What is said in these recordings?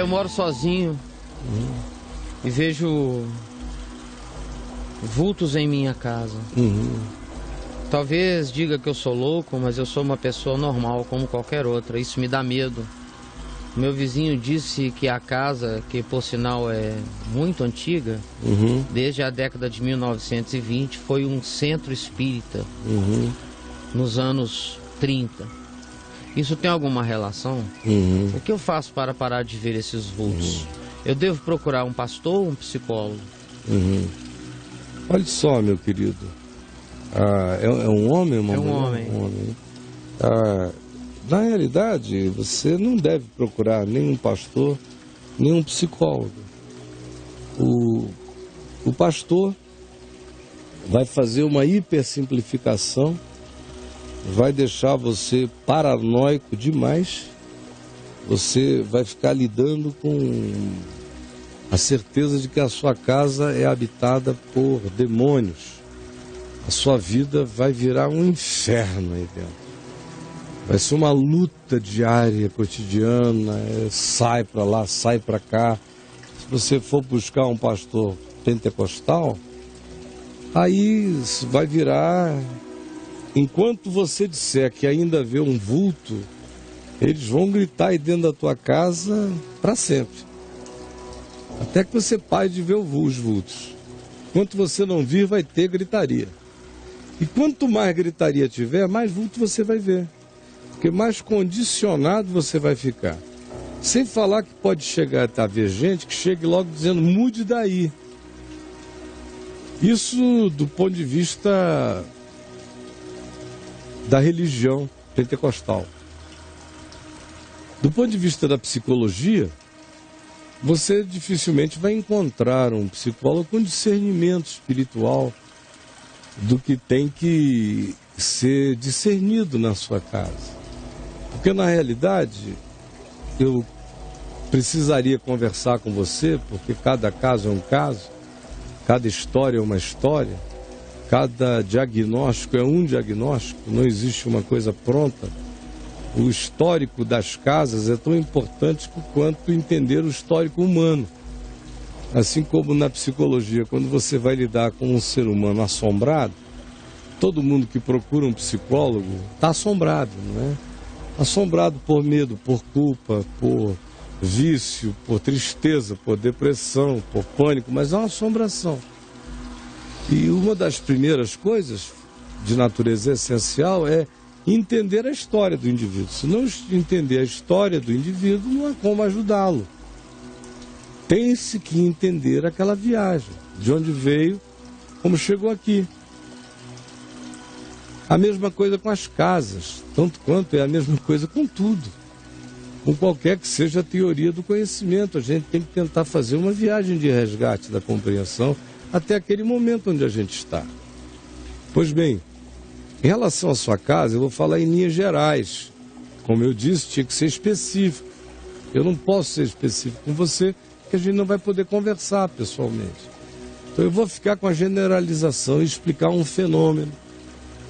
eu moro sozinho e vejo vultos em minha casa. Talvez diga que eu sou louco, mas eu sou uma pessoa normal, como qualquer outra. Isso me dá medo. Meu vizinho disse que a casa, que por sinal é muito antiga, desde a década de 1920, foi um centro espírita nos anos 30. Isso tem alguma relação? O que eu faço para parar de ver esses vultos? Eu devo procurar um pastor ou um psicólogo? Olha só, meu querido. É um homem ou uma mulher? Homem. Um homem. Na realidade, você não deve procurar nenhum pastor, nenhum psicólogo. O pastor vai fazer uma hipersimplificação, vai deixar você paranoico demais, você vai ficar lidando com a certeza de que a sua casa é habitada por demônios. A sua vida vai virar um inferno aí dentro. Vai ser uma luta diária, cotidiana, sai para lá, sai para cá. Se você for buscar um pastor pentecostal, aí vai virar... Enquanto você disser que ainda vê um vulto, eles vão gritar aí dentro da tua casa para sempre. Até que você pare de ver os vultos. Enquanto você não vir, vai ter gritaria. E quanto mais gritaria tiver, mais vulto você vai ver. Porque mais condicionado você vai ficar. Sem falar que pode chegar a ver gente que chegue logo dizendo, mude daí. Isso do ponto de vista da religião pentecostal. Do ponto de vista da psicologia, você dificilmente vai encontrar um psicólogo com discernimento espiritual do que tem que ser discernido na sua casa. Porque na realidade, eu precisaria conversar com você, porque cada caso é um caso, cada história é uma história, cada diagnóstico é um diagnóstico, não existe uma coisa pronta. O histórico das casas é tão importante quanto entender o histórico humano. Assim como na psicologia, quando você vai lidar com um ser humano assombrado, todo mundo que procura um psicólogo está assombrado, não é? Assombrado por medo, por culpa, por vício, por tristeza, por depressão, por pânico, mas é uma assombração. E uma das primeiras coisas de natureza essencial é entender a história do indivíduo. Se não entender a história do indivíduo, não há como ajudá-lo. Tem-se que entender aquela viagem, de onde veio, como chegou aqui. A mesma coisa com as casas, tanto quanto é a mesma coisa com tudo. Com qualquer que seja a teoria do conhecimento, a gente tem que tentar fazer uma viagem de resgate da compreensão até aquele momento onde a gente está. Pois bem, em relação à sua casa, eu vou falar em linhas gerais. Como eu disse, tinha que ser específico. Eu não posso ser específico com você, porque a gente não vai poder conversar pessoalmente. Então eu vou ficar com a generalização e explicar um fenômeno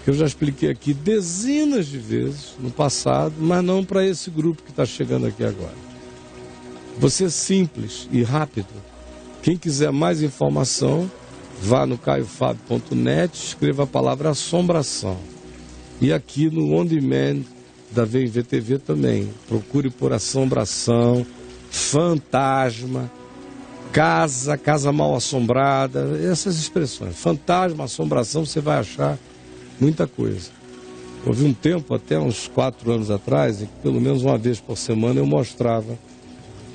que eu já expliquei aqui dezenas de vezes no passado, mas não para esse grupo que está chegando aqui agora. Vou ser simples e rápido. Quem quiser mais informação, vá no caiofabio.net, escreva a palavra assombração. E aqui no On Demand da VMVTV também. Procure por assombração, fantasma, casa mal assombrada, essas expressões. Fantasma, assombração, você vai achar muita coisa. Houve um tempo, até uns 4 anos atrás, em que pelo menos uma vez por semana eu mostrava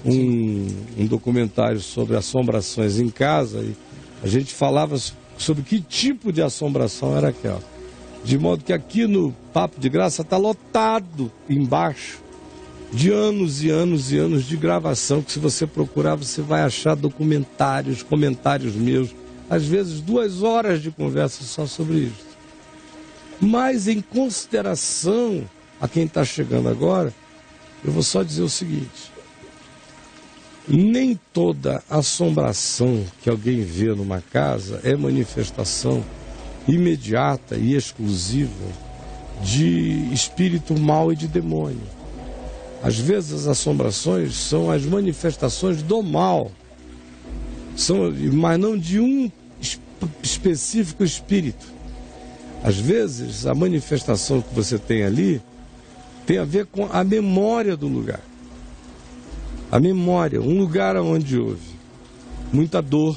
um documentário sobre assombrações em casa e a gente falava sobre que tipo de assombração era aquela. De modo que aqui no Papo de Graça está lotado embaixo de anos e anos e anos de gravação, que se você procurar você vai achar documentários, comentários meus, às vezes 2 horas de conversa só sobre isso. Mas em consideração a quem está chegando agora, eu vou só dizer o seguinte: nem toda assombração que alguém vê numa casa é manifestação imediata e exclusiva de espírito mau e de demônio. Às vezes as assombrações são as manifestações do mal, mas não de um específico espírito. Às vezes a manifestação que você tem ali tem a ver com a memória do lugar. A memória, um lugar onde houve muita dor,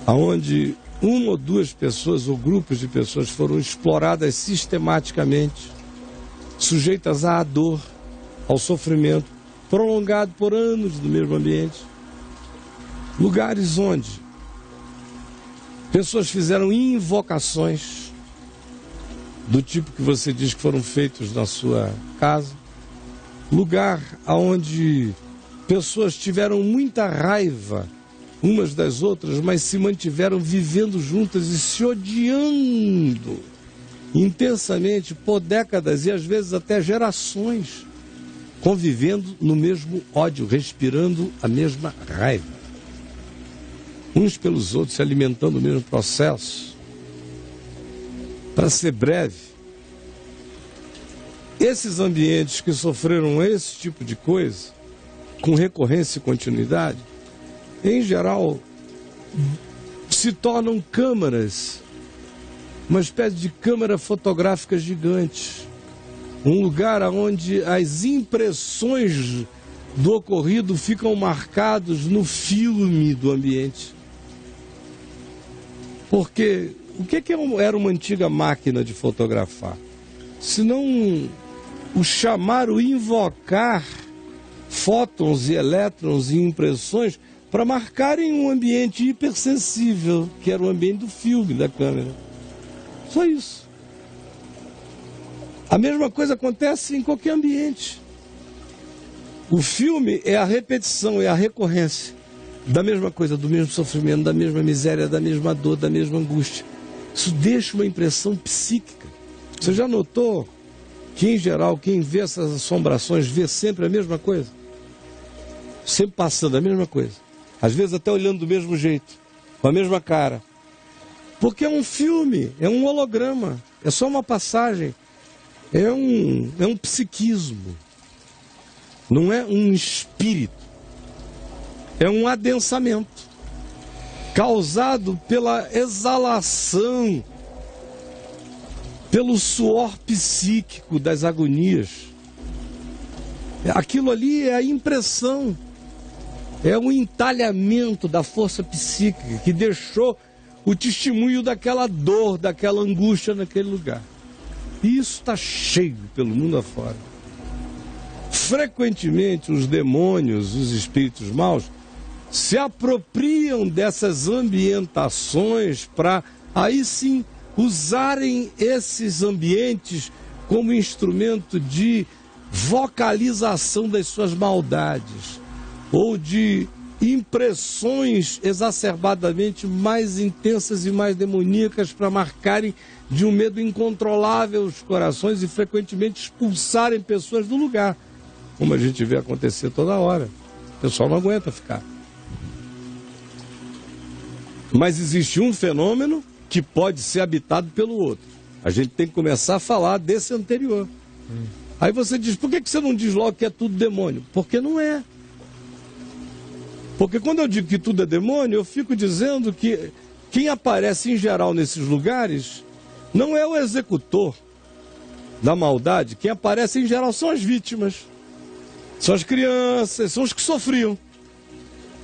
onde uma ou duas pessoas ou grupos de pessoas foram exploradas sistematicamente, sujeitas à dor, ao sofrimento, prolongado por anos no mesmo ambiente. Lugares onde pessoas fizeram invocações do tipo que você diz que foram feitos na sua casa. Lugar onde pessoas tiveram muita raiva umas das outras, mas se mantiveram vivendo juntas e se odiando intensamente por décadas e às vezes até gerações, convivendo no mesmo ódio, respirando a mesma raiva, uns pelos outros, se alimentando do mesmo processo. Para ser breve, esses ambientes que sofreram esse tipo de coisa, com recorrência e continuidade, em geral, se tornam câmaras, uma espécie de câmara fotográfica gigante, um lugar onde as impressões do ocorrido ficam marcados no filme do ambiente. Porque o que era uma antiga máquina de fotografar? Se não o chamar, o invocar fótons e elétrons e impressões para marcarem um ambiente hipersensível, que era o ambiente do filme, da câmera. Só isso. A mesma coisa acontece em qualquer ambiente. O filme é a repetição, é a recorrência da mesma coisa, do mesmo sofrimento, da mesma miséria, da mesma dor, da mesma angústia. Isso deixa uma impressão psíquica. Você já notou que, em geral, quem vê essas assombrações vê sempre a mesma coisa? Sempre passando a mesma coisa. Às vezes até olhando do mesmo jeito, com a mesma cara. Porque é um filme, é um holograma, é só uma passagem. É um psiquismo. Não é um espírito. É um adensamento causado pela exalação, pelo suor psíquico das agonias. Aquilo ali é a impressão, é o entalhamento da força psíquica que deixou o testemunho daquela dor, daquela angústia naquele lugar. E isso está cheio pelo mundo afora. Frequentemente os demônios, os espíritos maus, se apropriam dessas ambientações para aí sim usarem esses ambientes como instrumento de vocalização das suas maldades ou de impressões exacerbadamente mais intensas e mais demoníacas para marcarem de um medo incontrolável os corações e frequentemente expulsarem pessoas do lugar, como a gente vê acontecer toda hora. O pessoal não aguenta ficar. Mas existe um fenômeno que pode ser habitado pelo outro. A gente tem que começar a falar desse anterior. Aí você diz, por que você não diz logo que é tudo demônio? Porque não é. Porque quando eu digo que tudo é demônio, eu fico dizendo que quem aparece em geral nesses lugares não é o executor da maldade. Quem aparece em geral são as vítimas. São as crianças, são os que sofriam.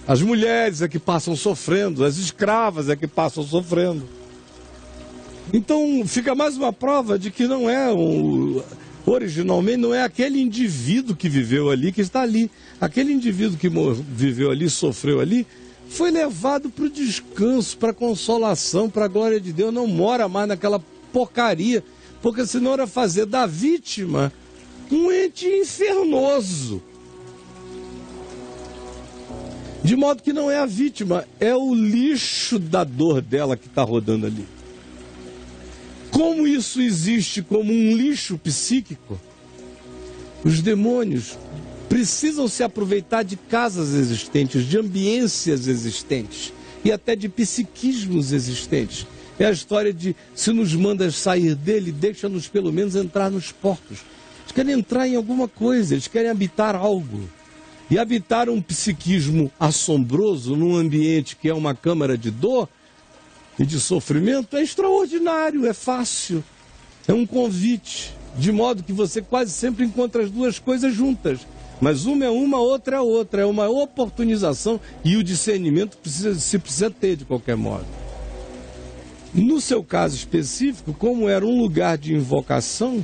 As mulheres é que passam sofrendo, as escravas é que passam sofrendo. Então fica mais uma prova de que não é originalmente não é aquele indivíduo que viveu ali que está ali. Aquele indivíduo que viveu ali, sofreu ali, foi levado para o descanso, para a consolação, para a glória de Deus. Não mora mais naquela porcaria, porque senão era fazer da vítima um ente infernoso. De modo que não é a vítima, é o lixo da dor dela que está rodando ali. Como isso existe como um lixo psíquico, os demônios precisam se aproveitar de casas existentes, de ambiências existentes e até de psiquismos existentes. É a história de, se nos mandas sair dele, deixa-nos pelo menos entrar nos portos. Eles querem entrar em alguma coisa, eles querem habitar algo. E habitar um psiquismo assombroso num ambiente que é uma câmara de dor e de sofrimento é extraordinário, é fácil. É um convite, de modo que você quase sempre encontra as duas coisas juntas. Mas uma é uma, outra é outra. É uma oportunização e o discernimento se precisa ter de qualquer modo. No seu caso específico, como era um lugar de invocação,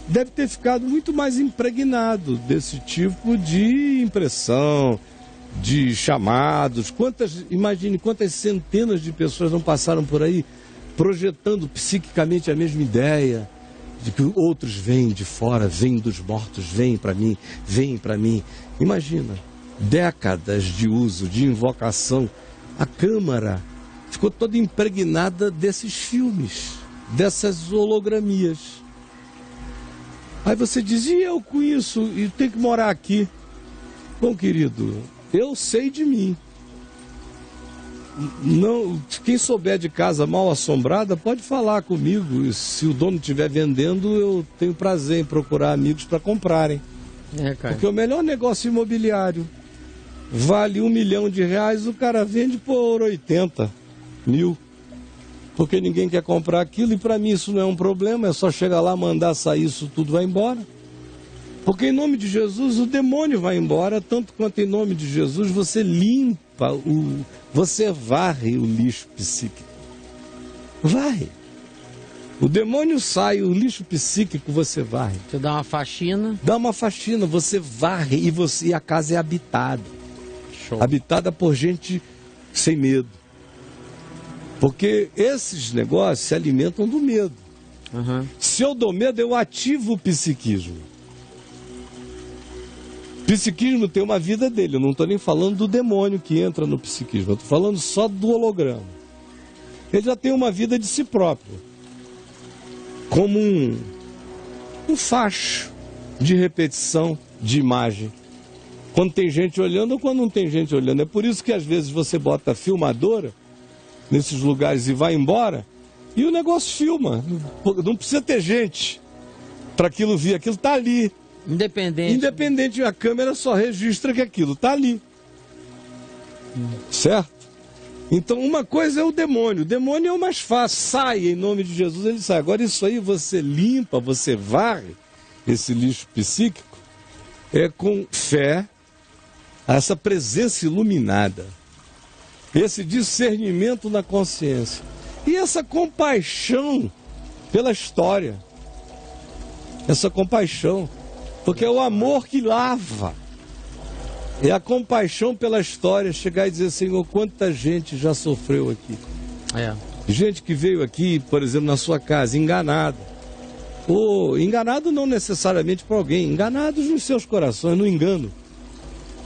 deve ter ficado muito mais impregnado desse tipo de impressão, de chamados. Imagine quantas centenas de pessoas não passaram por aí projetando psiquicamente a mesma ideia de que outros vêm de fora, vêm dos mortos, vêm para mim, vêm para mim. Imagina, décadas de uso, de invocação. A Câmara ficou toda impregnada desses filmes, dessas hologramias. Aí você diz, e eu com isso? E tenho que morar aqui? Bom, querido, eu sei de mim. Não, quem souber de casa mal assombrada pode falar comigo. Se o dono estiver vendendo, eu tenho prazer em procurar amigos para comprarem. Porque o melhor negócio imobiliário vale R$1 milhão, o cara vende por 80 mil. Porque ninguém quer comprar aquilo e para mim isso não é um problema, é só chegar lá, mandar sair, isso tudo vai embora. Porque em nome de Jesus o demônio vai embora, tanto quanto em nome de Jesus você limpa, você varre o lixo psíquico. Varre. O demônio sai, o lixo psíquico você varre. Você dá uma faxina. Dá uma faxina, você varre e a casa é habitada. Show. Habitada por gente sem medo. Porque esses negócios se alimentam do medo. Uhum. Se eu dou medo, eu ativo o psiquismo. O psiquismo tem uma vida dele. Eu não estou nem falando do demônio que entra no psiquismo. Eu estou falando só do holograma. Ele já tem uma vida de si próprio. Como um facho de repetição de imagem. Quando tem gente olhando ou quando não tem gente olhando. É por isso que às vezes você bota a filmadora nesses lugares e vai embora, e o negócio filma. Não precisa ter gente para aquilo vir, aquilo está ali. Independente, a câmera só registra que aquilo está ali. Certo? Então uma coisa é o demônio é o mais fácil, sai em nome de Jesus, ele sai. Agora isso aí você limpa, você varre esse lixo psíquico, é com fé, essa presença iluminada. Esse discernimento na consciência. E essa compaixão pela história. Essa compaixão. Porque é o amor que lava. É a compaixão pela história. Chegar e dizer, Senhor, quanta gente já sofreu aqui. Gente que veio aqui, por exemplo, na sua casa, enganada. Ou enganado não necessariamente por alguém. Enganados nos seus corações, no engano.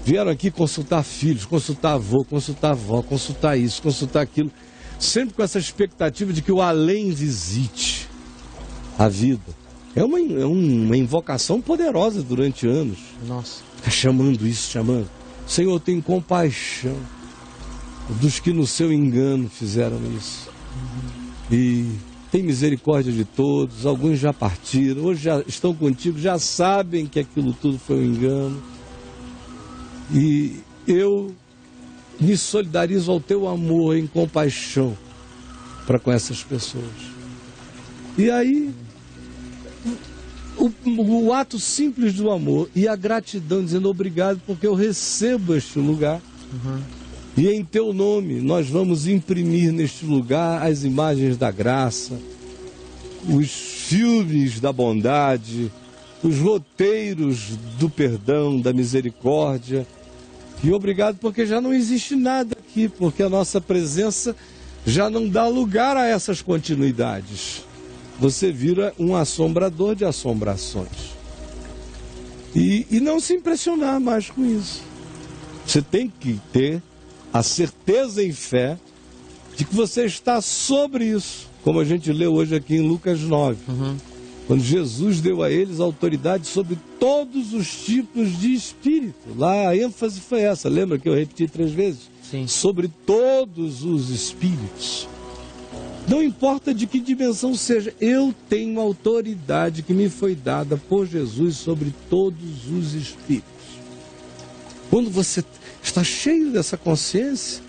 Vieram aqui consultar filhos, consultar avô, consultar avó, consultar isso, consultar aquilo. Sempre com essa expectativa de que o além visite a vida. É uma invocação poderosa durante anos. Nossa. Fica chamando isso, chamando. Senhor, tem compaixão dos que no seu engano fizeram isso. E tem misericórdia de todos. Alguns já partiram, hoje já estão contigo, já sabem que aquilo tudo foi um engano. E eu me solidarizo ao teu amor em compaixão para com essas pessoas. E aí, o ato simples do amor e a gratidão, dizendo obrigado porque eu recebo este lugar. Uhum. E em teu nome nós vamos imprimir neste lugar as imagens da graça, os filmes da bondade, os roteiros do perdão, da misericórdia. E obrigado porque já não existe nada aqui, porque a nossa presença já não dá lugar a essas continuidades. Você vira um assombrador de assombrações. E não se impressionar mais com isso. Você tem que ter a certeza e fé de que você está sobre isso, como a gente leu hoje aqui em Lucas 9. Uhum. Quando Jesus deu a eles autoridade sobre todos os tipos de espírito. Lá a ênfase foi essa, lembra que eu repeti 3 vezes? Sim. Sobre todos os espíritos. Não importa de que dimensão seja, eu tenho autoridade que me foi dada por Jesus sobre todos os espíritos. Quando você está cheio dessa consciência,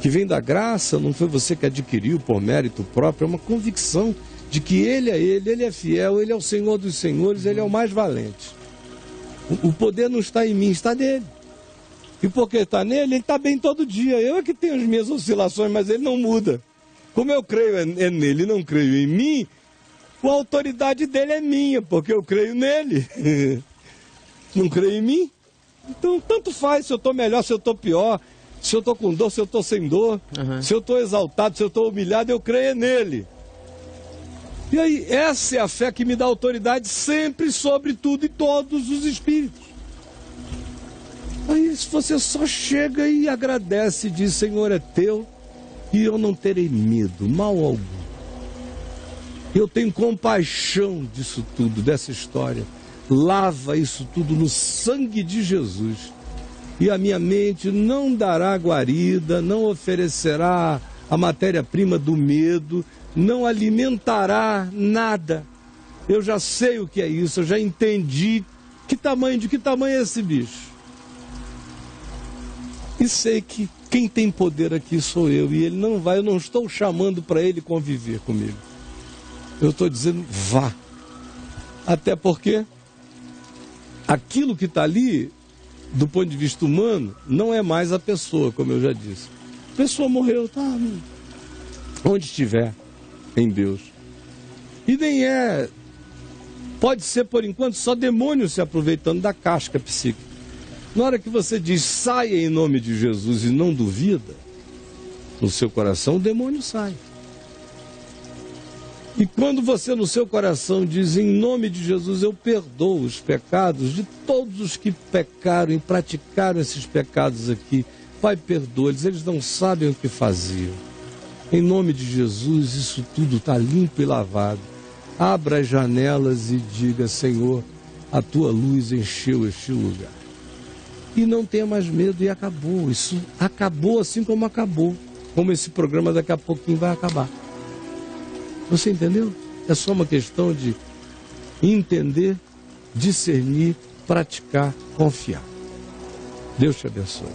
que vem da graça, não foi você que adquiriu por mérito próprio, é uma convicção de que Ele é fiel, Ele é o Senhor dos senhores, Ele é o mais valente. O poder não está em mim, está nele. E porque está nele, Ele está bem todo dia. Eu é que tenho as minhas oscilações, mas Ele não muda. Como eu creio nele e não creio em mim, a autoridade dele é minha, porque eu creio nele. Não creio em mim? Então, tanto faz se eu estou melhor, se eu estou pior, se eu estou com dor, se eu estou sem dor, se eu estou exaltado, se eu estou humilhado, eu creio nele. E aí, essa é a fé que me dá autoridade sempre sobre tudo e todos os espíritos. Aí, se você só chega e agradece e diz, Senhor, é teu, e eu não terei medo, mal algum. Eu tenho compaixão disso tudo, dessa história. Lava isso tudo no sangue de Jesus. E a minha mente não dará guarida, não oferecerá a matéria-prima do medo, não alimentará nada. Eu já sei o que é isso, eu já entendi de que tamanho é esse bicho. E sei que quem tem poder aqui sou eu, e ele não vai, eu não estou chamando para ele conviver comigo. Eu estou dizendo, vá. Até porque aquilo que está ali, do ponto de vista humano, não é mais a pessoa, como eu já disse. A pessoa morreu, tá onde estiver, em Deus. E nem é, pode ser por enquanto só demônio se aproveitando da casca psíquica. Na hora que você diz, saia em nome de Jesus e não duvida, no seu coração o demônio sai. E quando você no seu coração diz, em nome de Jesus eu perdoo os pecados de todos os que pecaram e praticaram esses pecados aqui, Pai, perdoa-lhes, eles não sabem o que faziam. Em nome de Jesus, isso tudo está limpo e lavado. Abra as janelas e diga, Senhor, a tua luz encheu este lugar. E não tenha mais medo, e acabou. Isso acabou assim como acabou. Como esse programa daqui a pouquinho vai acabar. Você entendeu? É só uma questão de entender, discernir, praticar, confiar. Deus te abençoe.